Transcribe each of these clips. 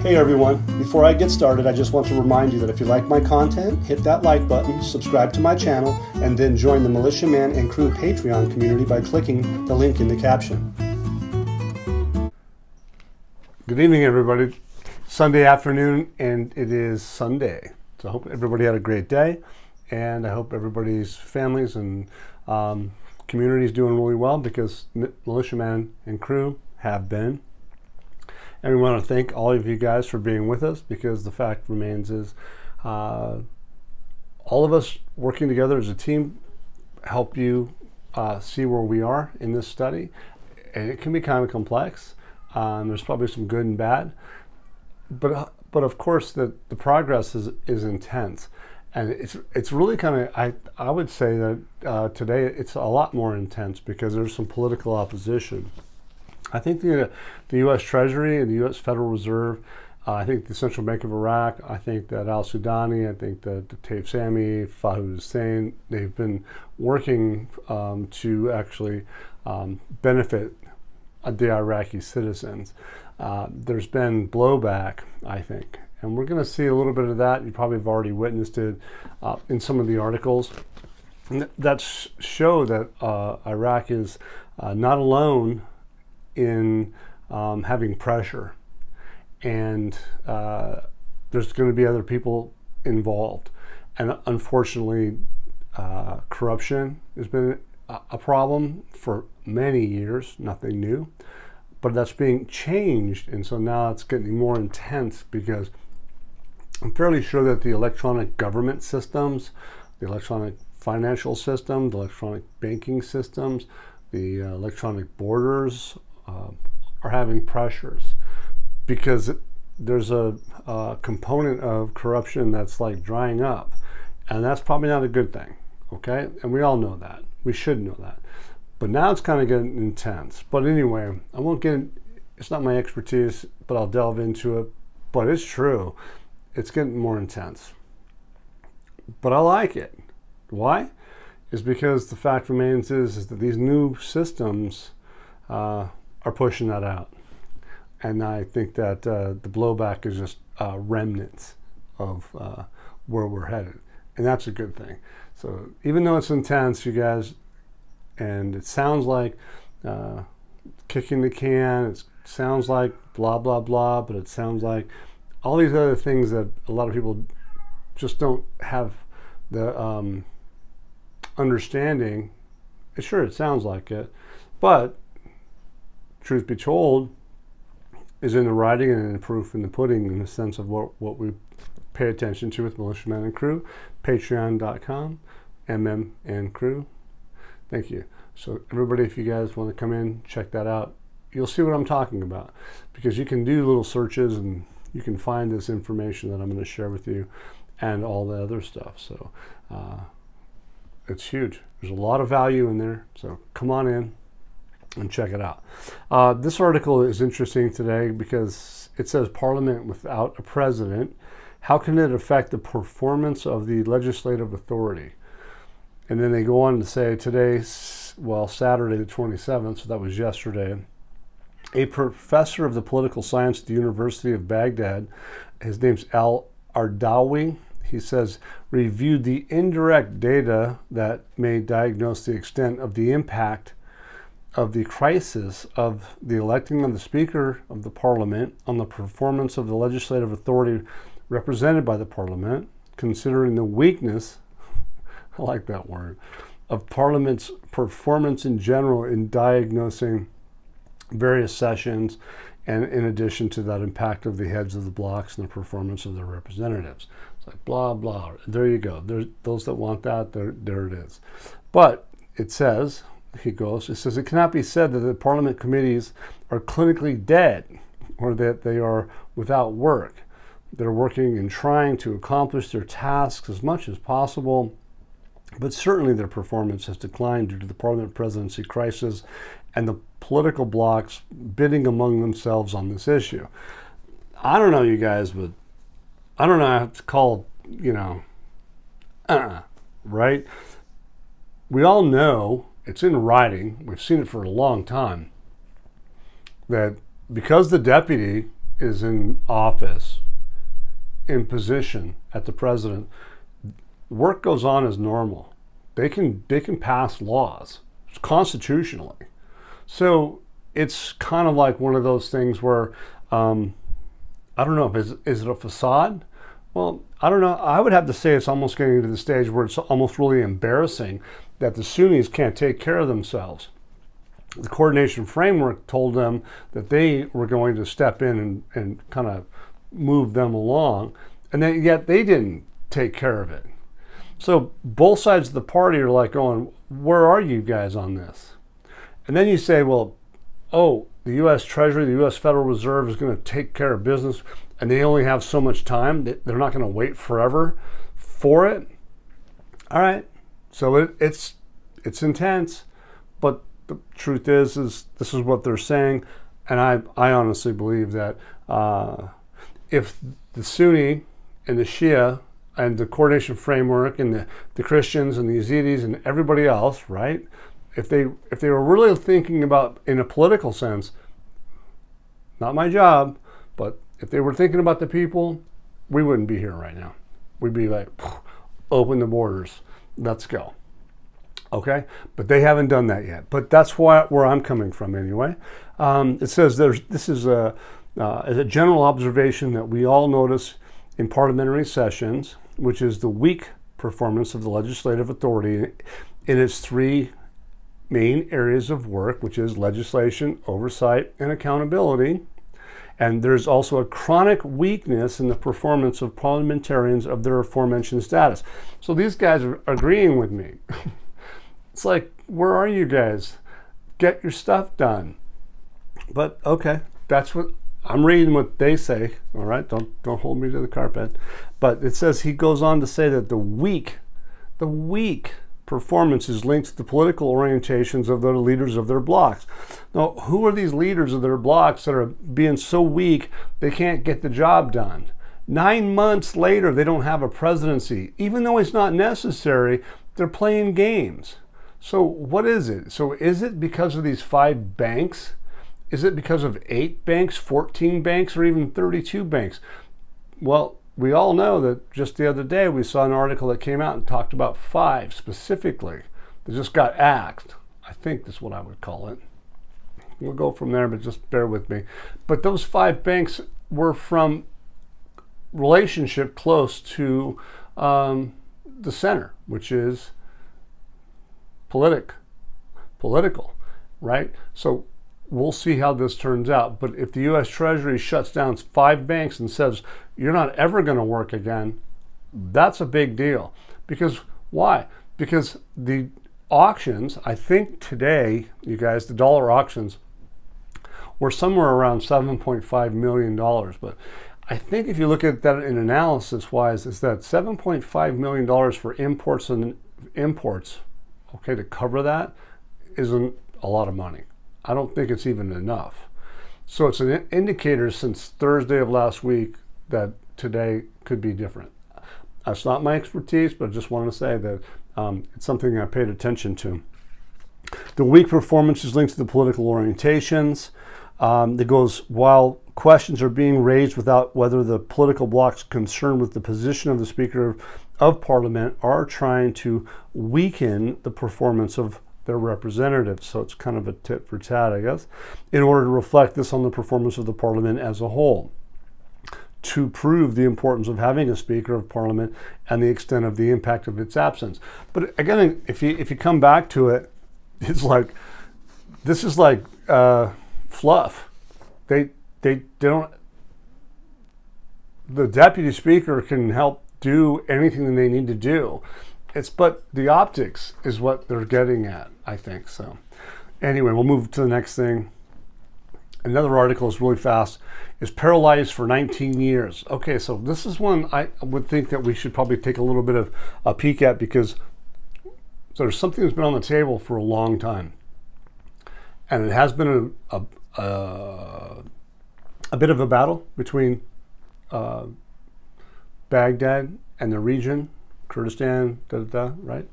Hey everyone, before I get started, I just want to remind you that if you like my content, hit that like button, subscribe to my channel, and then join the Militiaman and Crew Patreon community by clicking the link in the caption. Good evening everybody. Sunday afternoon and it is Sunday. So I hope everybody had a great day and I hope everybody's families and communities doing really well, because Militiaman and Crew have been. And we want to thank all of you guys for being with us, because the fact remains is all of us working together as a team help you see where we are in this study. And it can be kind of complex. There's probably some good and bad. But of course, the progress is intense. And it's really kind of, I would say that today it's a lot more intense because there's some political opposition. I think the U.S. Treasury and the U.S. Federal Reserve, I think the Central Bank of Iraq, I think that al-Sudani, I think that Taif Sami, Fahud Hussein, they've been working to actually benefit the Iraqi citizens. There's been blowback, I think, and we're going to see a little bit of that. You probably have already witnessed it in some of the articles that show that Iraq is not alone in having pressure, and there's going to be other people involved. And unfortunately, corruption has been a problem for many years, nothing new, but that's being changed. And so now it's getting more intense, because I'm fairly sure that the electronic government systems, the electronic financial system, the electronic banking systems, the electronic borders are having pressures, because there's a component of corruption that's like drying up, and that's probably not a good thing, okay? And we all know that. We should know that. But now it's kind of getting intense. But anyway, I won't get in, it's not my expertise, but I'll delve into it. But it's true. It's getting more intense. But I like it. Why? Is because the fact remains is that these new systems are pushing that out. And I think that the blowback is just remnants of where we're headed. And that's a good thing. So even though it's intense, you guys, and it sounds like kicking the can, it sounds like blah, blah, blah, but it sounds like all these other things that a lot of people just don't have the understanding. Sure, it sounds like it, but truth be told is in the writing and in the proof in the pudding, in the sense of what we pay attention to with Militiaman and Crew. Patreon.com, and Crew. Thank you. So everybody, if you guys want to come in, check that out. You'll see what I'm talking about, because you can do little searches and you can find this information that I'm going to share with you and all the other stuff. So it's huge. There's a lot of value in there. So come on in and check it out. This article is interesting today because it says Parliament without a president, how can it affect the performance of the legislative authority? And then they go on to say today, well, Saturday the 27th, so that was yesterday, a professor of the political science at the University of Baghdad, his name's Al-Ardawi, he says, reviewed the indirect data that may diagnose the extent of the impact of the crisis of the electing of the Speaker of the Parliament on the performance of the legislative authority represented by the Parliament, considering the weakness, I like that word, of Parliament's performance in general in diagnosing various sessions, and in addition to that impact of the heads of the blocks and the performance of their representatives. It's like blah, blah. There you go. There's those that want that, there it is. But it says, it says, it cannot be said that the Parliament committees are clinically dead, or that they are without work. They're working and trying to accomplish their tasks as much as possible, but certainly their performance has declined due to the Parliament presidency crisis and the political blocs bidding among themselves on this issue. I don't know, you guys, but I don't know how to call, right? We all know, it's in writing, we've seen it for a long time, that because the deputy is in office, in position at the president, work goes on as normal. They can pass laws constitutionally. So it's kind of like one of those things where I don't know, is it a facade? Well, I don't know. I would have to say it's almost getting to the stage where it's almost really embarrassing that the Sunnis can't take care of themselves. The coordination framework told them that they were going to step in and kind of move them along, and yet they didn't take care of it. So both sides of the party are like going, where are you guys on this? And then you say, well, oh, the U.S. Treasury, the U.S. Federal Reserve is going to take care of business, and they only have so much time. They're not going to wait forever for it. All right. So it's intense, but the truth is this is what they're saying, and I honestly believe that if the Sunni and the Shia and the coordination framework and the Christians and the Yazidis and everybody else, right? If they were really thinking about, in a political sense, not my job, but if they were thinking about the people, we wouldn't be here right now. We'd be like, open the borders, let's go. Okay, but they haven't done that yet. But that's where I'm coming from anyway. It says this is a general observation that we all notice in parliamentary sessions, which is the weak performance of the legislative authority in its three main areas of work, which is legislation, oversight, and accountability. And there's also a chronic weakness in the performance of parliamentarians of their aforementioned status. So these guys are agreeing with me. It's like, where are you guys? Get your stuff done. But okay, that's what I'm reading, what they say. All right, don't hold me to the carpet. But it says, he goes on to say that the weak performance is linked to the political orientations of the leaders of their blocks. Now, who are these leaders of their blocks that are being so weak they can't get the job done? 9 months later, they don't have a presidency. Even though it's not necessary, they're playing games. So what is it? So is it because of these 5 banks? Is it because of 8 banks, 14 banks, or even 32 banks? Well, we all know that just the other day we saw an article that came out and talked about 5 specifically that just got axed. I think that's what I would call it. We'll go from there, but just bear with me. But those 5 banks were from relationship close to the center, which is political, right? So we'll see how this turns out. But if the U.S. Treasury shuts down 5 banks and says, you're not ever going to work again, that's a big deal. Because why? Because the auctions, I think today, you guys, the dollar auctions were somewhere around $7.5 million. But I think if you look at that in analysis-wise, is that $7.5 million for imports and imports, okay, to cover that isn't a lot of money. I don't think it's even enough. So it's an indicator since Thursday of last week that today could be different. That's not my expertise, but I just want to say that it's something I paid attention to. The weak performance is linked to the political orientations. It goes, while questions are being raised without whether the political blocs concerned with the position of the Speaker of Parliament are trying to weaken the performance of their representatives. So it's kind of a tit for tat, I guess, in order to reflect this on the performance of the Parliament as a whole, to prove the importance of having a Speaker of Parliament and the extent of the impact of its absence. But again, if you come back to it, it's like, this is like fluff. They don't, the Deputy Speaker can help do anything that they need to do. But the optics is what they're getting at, I think. So anyway, we'll move to the next thing. Another article is really fast. Is paralyzed for 19 years. Okay, so this is one I would think that we should probably take a little bit of a peek at, because there's something that's been on the table for a long time. And it has been a bit of a battle between Baghdad and the region, Kurdistan, right?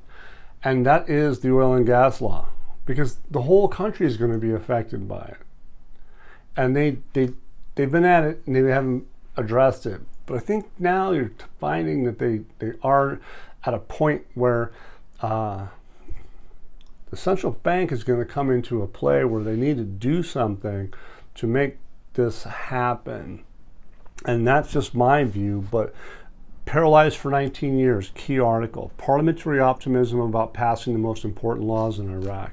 And that is the oil and gas law, because the whole country is going to be affected by it. And they they've been at it and they haven't addressed it. But I think now you're finding that they are at a point where the central bank is going to come into a play where they need to do something to make this happen. And that's just my view, but paralyzed for 19 years, key article, parliamentary optimism about passing the most important laws in Iraq.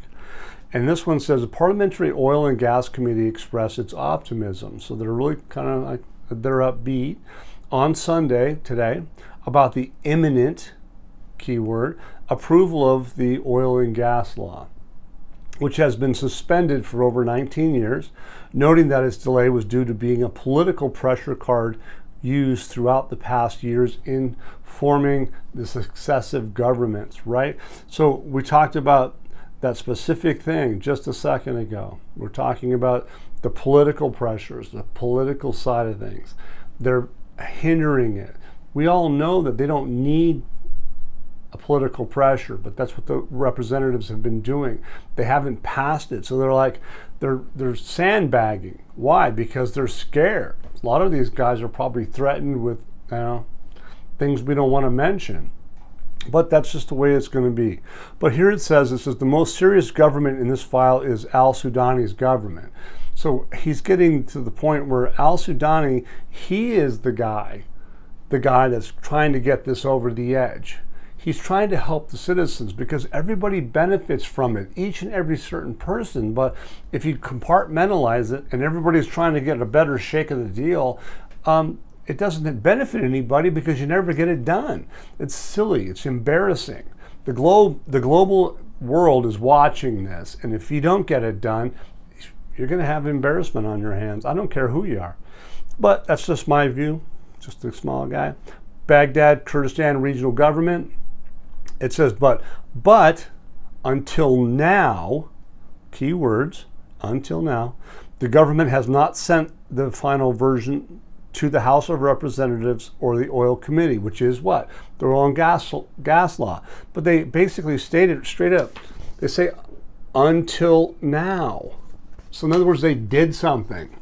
And this one says the Parliamentary Oil and Gas Committee expressed its optimism. So they're really kind of like, they're upbeat on Sunday, today, about the imminent, keyword, approval of the oil and gas law, which has been suspended for over 19 years, noting that its delay was due to being a political pressure card used throughout the past years in forming the successive governments, right? So we talked about that specific thing just a second ago. We're talking about the political pressures, the political side of things. They're hindering it. We all know that they don't need a political pressure, but that's what the representatives have been doing. They haven't passed it, so they're like, they're sandbagging. Why? Because they're scared. A lot of these guys are probably threatened with, things we don't want to mention. But that's just the way it's going to be. But here it says, the most serious government in this file is al-Sudani's government. So he's getting to the point where al-Sudani, he is the guy that's trying to get this over the edge. He's trying to help the citizens because everybody benefits from it, each and every certain person. But if you compartmentalize it and everybody's trying to get a better shake of the deal, it doesn't benefit anybody because you never get it done. It's silly. It's embarrassing. The global world is watching this, and if you don't get it done, you're going to have embarrassment on your hands. I don't care who you are. But that's just my view, just a small guy. Baghdad, Kurdistan Regional Government. It says, but until now, keywords, until now, the government has not sent the final version to the House of Representatives or the Oil Committee, which is what? The oil and gas law. But they basically stated straight up. They say, until now. So in other words, they did something.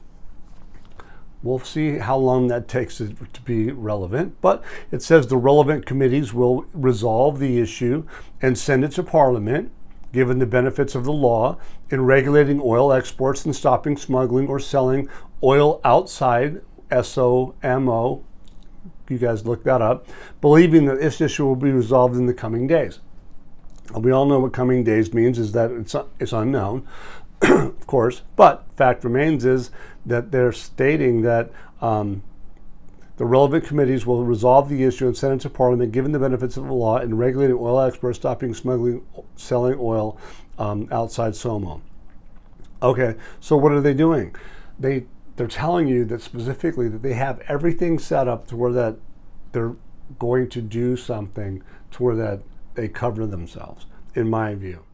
We'll see how long that takes to be relevant, but it says the relevant committees will resolve the issue and send it to Parliament, given the benefits of the law in regulating oil exports and stopping smuggling or selling oil outside SOMO. You guys look that up, believing that this issue will be resolved in the coming days. We all know what coming days means, is that it's unknown. Of course, but fact remains is that they're stating that the relevant committees will resolve the issue and send it to Parliament, given the benefits of the law in regulating oil exports, stopping smuggling, selling oil outside SOMO. Okay, so what are they doing? They're telling you that specifically that they have everything set up to where that they're going to do something to where that they cover themselves, in my view.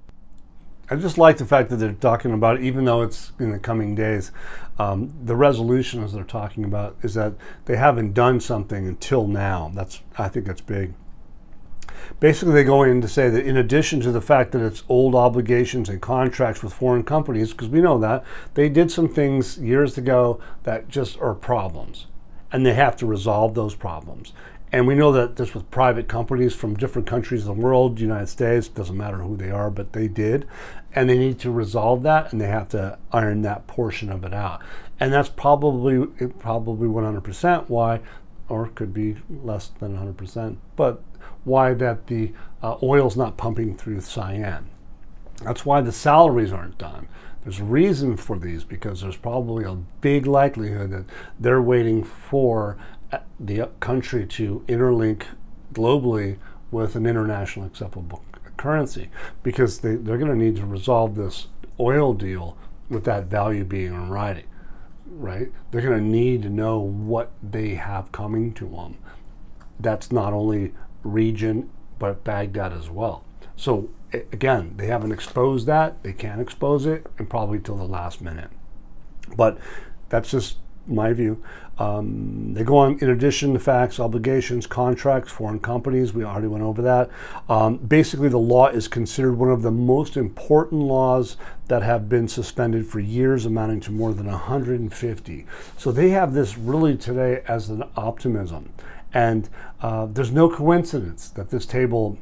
I just like the fact that they're talking about it, even though it's in the coming days. The resolution, as they're talking about, is that they haven't done something until now. I think that's big. Basically, they go in to say that in addition to the fact that it's old obligations and contracts with foreign companies, because we know that, they did some things years ago that just are problems, and they have to resolve those problems. And we know that this with private companies from different countries of the world, United States, doesn't matter who they are, but they did. And they need to resolve that, and they have to iron that portion of it out. And that's probably 100% why, or it could be less than 100%, but why that the oil's not pumping through Cyan. That's why the salaries aren't done. There's a reason for these, because there's probably a big likelihood that they're waiting for the country to interlink globally with an international acceptable currency, because they're going to need to resolve this oil deal with that value being in writing, right? They're going to need to know what they have coming to them. That's not only region, but Baghdad as well. So again, they haven't exposed that. They can't expose it, and probably till the last minute. But that's just my view. They go on, in addition to facts, obligations, contracts, foreign companies, we already went over that. Basically, the law is considered one of the most important laws that have been suspended for years, amounting to more than 150. So they have this really today as an optimism. And there's no coincidence that this table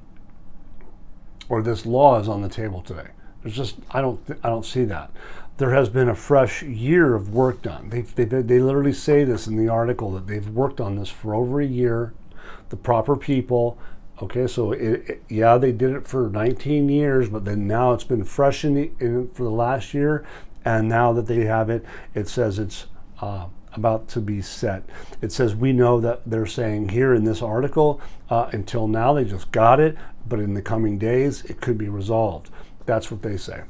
or this law is on the table today. There's just, I don't see that. There has been a fresh year of work done. They literally say this in the article that they've worked on this for over a year, the proper people. Okay, so yeah, they did it for 19 years, but then now it's been fresh for the last year, and now that they have it, it says it's about to be set. It says, we know that they're saying here in this article, until now they just got it, but in the coming days it could be resolved. That's what they say.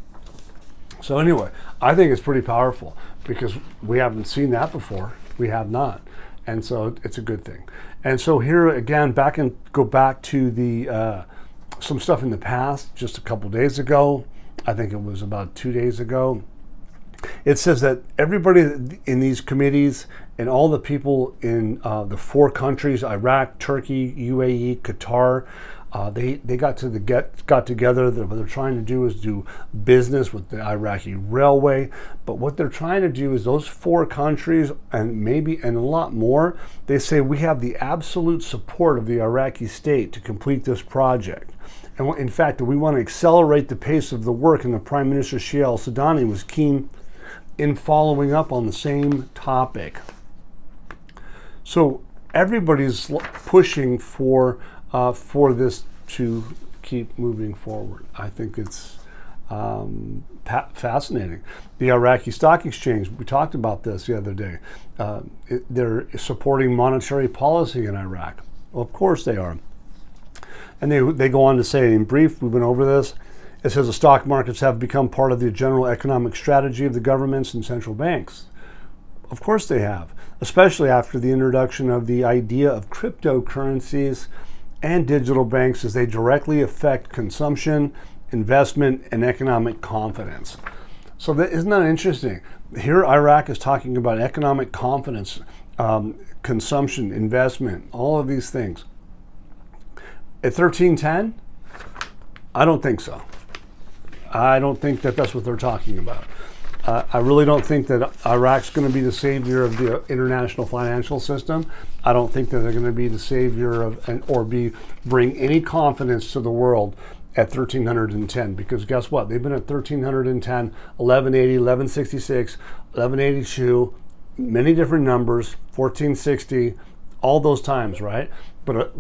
So anyway, I think it's pretty powerful because we haven't seen that before. We have not. And so it's a good thing. And so here again, go back to the some stuff in the past, just a couple days ago. I think it was about 2 days ago. It says that everybody in these committees and all the people in the 4 countries, Iraq, Turkey, UAE, Qatar, they got together. What they're trying to do is do business with the Iraqi railway. But what they're trying to do is those 4 countries and a lot more, they say we have the absolute support of the Iraqi state to complete this project. And in fact, we want to accelerate the pace of the work, and the Prime Minister Shia al-Sudani was keen in following up on the same topic. So everybody's pushing for this to keep moving forward. I think it's fascinating. The Iraqi Stock Exchange, we talked about this the other day. They're supporting monetary policy in Iraq. Well, of course they are. And they go on to say, in brief, we went over this, it says the stock markets have become part of the general economic strategy of the governments and central banks. Of course they have, especially after the introduction of the idea of cryptocurrencies and digital banks, as they directly affect consumption, investment, and economic confidence. So isn't that interesting? Here Iraq is talking about economic confidence, consumption, investment, all of these things. At 1310, I don't think so. I don't think that that's what they're talking about. I really don't think that Iraq's going to be the savior of the international financial system. I don't think that they're going to be the savior of bring any confidence to the world at 1310, because guess what? They've been at 1310, 1180, 1166, 1182, many different numbers, 1460, all those times, right? But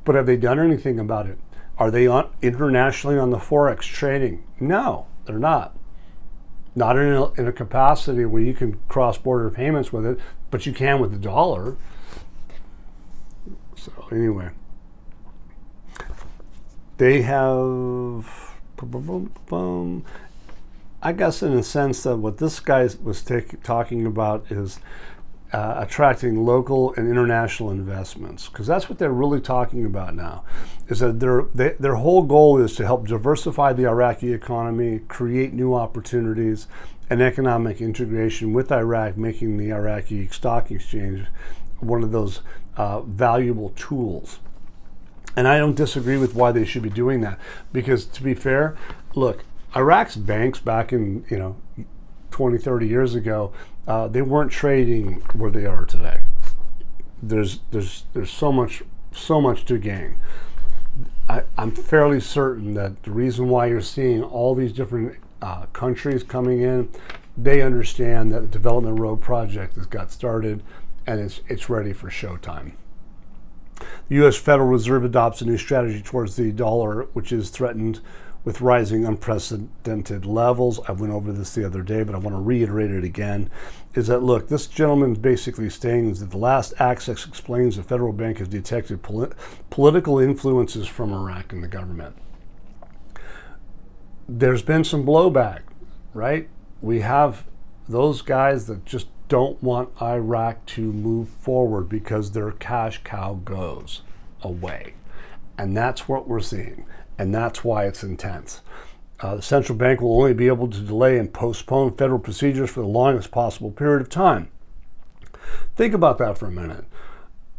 have they done anything about it? Are they internationally on the Forex trading? No, they're not. Not in a capacity where you can cross-border payments with it, but you can with the dollar. So anyway, they have, I guess in a sense that what this guy was talking about is attracting local and international investments, because that's what they're really talking about now, is that their whole goal is to help diversify the Iraqi economy, create new opportunities and economic integration with Iraq, making the Iraqi Stock Exchange one of those valuable tools. And I don't disagree with why they should be doing that, because to be fair, look, Iraq's banks back in 20, 30 years ago, they weren't trading where they are today. There's so much to gain. I'm fairly certain that the reason why you're seeing all these different countries coming in, they understand that the Development Road project has got started and it's ready for showtime. The U.S. Federal Reserve adopts a new strategy towards the dollar, which is threatened with rising unprecedented levels. I went over this the other day, but I want to reiterate it again, is that, look, this gentleman's basically saying that the last access explains the federal bank has detected political influences from Iraq and the government. There's been some blowback, right? We have those guys that just don't want Iraq to move forward because their cash cow goes away. And that's what we're seeing. And that's why it's intense. The central bank will only be able to delay and postpone federal procedures for the longest possible period of time. Think about that for a minute.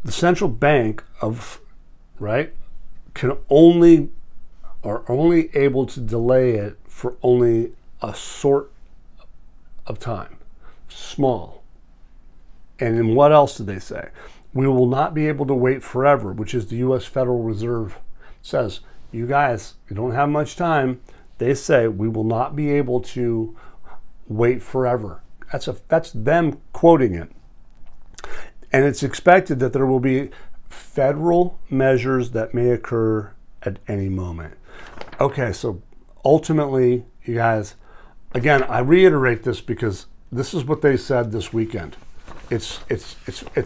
The central bank can only able to delay it for only a sort of time, small. And then what else did they say? We will not be able to wait forever, which is the U.S. Federal Reserve says. You guys, you don't have much time. They say we will not be able to wait forever. That's them quoting it. And it's expected that there will be federal measures that may occur at any moment. Okay, so ultimately, you guys, again, I reiterate this because this is what they said this weekend. It's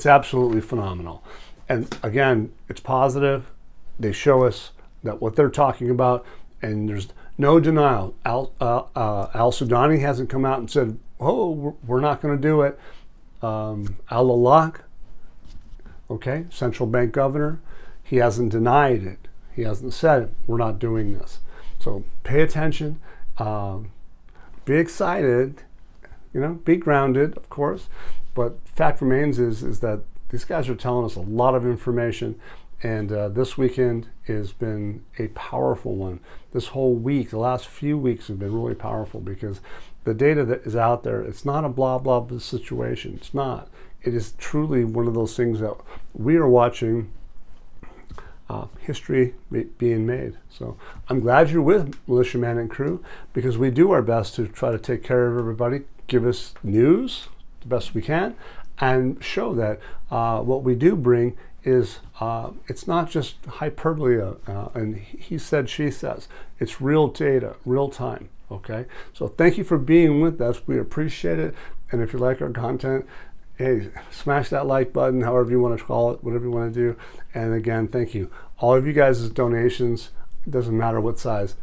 absolutely phenomenal. And again, it's positive. They show us that what they're talking about, and there's no denial. Al-Sudani hasn't come out and said, oh, we're not going to do it. Al-Alaq, okay, central bank governor, he hasn't denied it. He hasn't said, we're not doing this. So pay attention, be excited, be grounded, of course. But fact remains is that these guys are telling us a lot of information. And this weekend has been a powerful one. This whole week, the last few weeks have been really powerful because the data that is out there, it's not a blah, blah, blah situation. It's not. It is truly one of those things that we are watching history being made. So I'm glad you're with Militiaman and Crew because we do our best to try to take care of everybody, give us news the best we can, and show that what we do bring is it's not just hyperbole and he said, she says. It's real data, real time, okay? So thank you for being with us. We appreciate it. And if you like our content, hey, smash that like button, however you want to call it, whatever you want to do. And again, thank you. All of you guys' donations, it doesn't matter what size,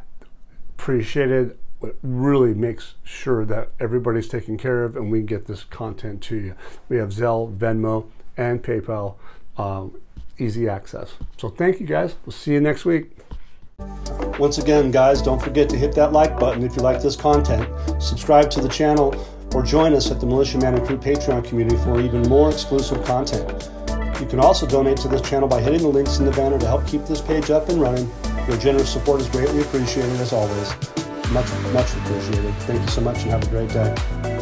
appreciated. It really makes sure that everybody's taken care of and we get this content to you. We have Zelle, Venmo, and PayPal. Easy access. So thank you guys. We'll see you next week. Once again, guys, don't forget to hit that like button if you like this content. Subscribe to the channel or join us at the Militiaman and Crew Patreon community for even more exclusive content. You can also donate to this channel by hitting the links in the banner to help keep this page up and running. Your generous support is greatly appreciated as always. Much, much appreciated. Thank you so much and have a great day.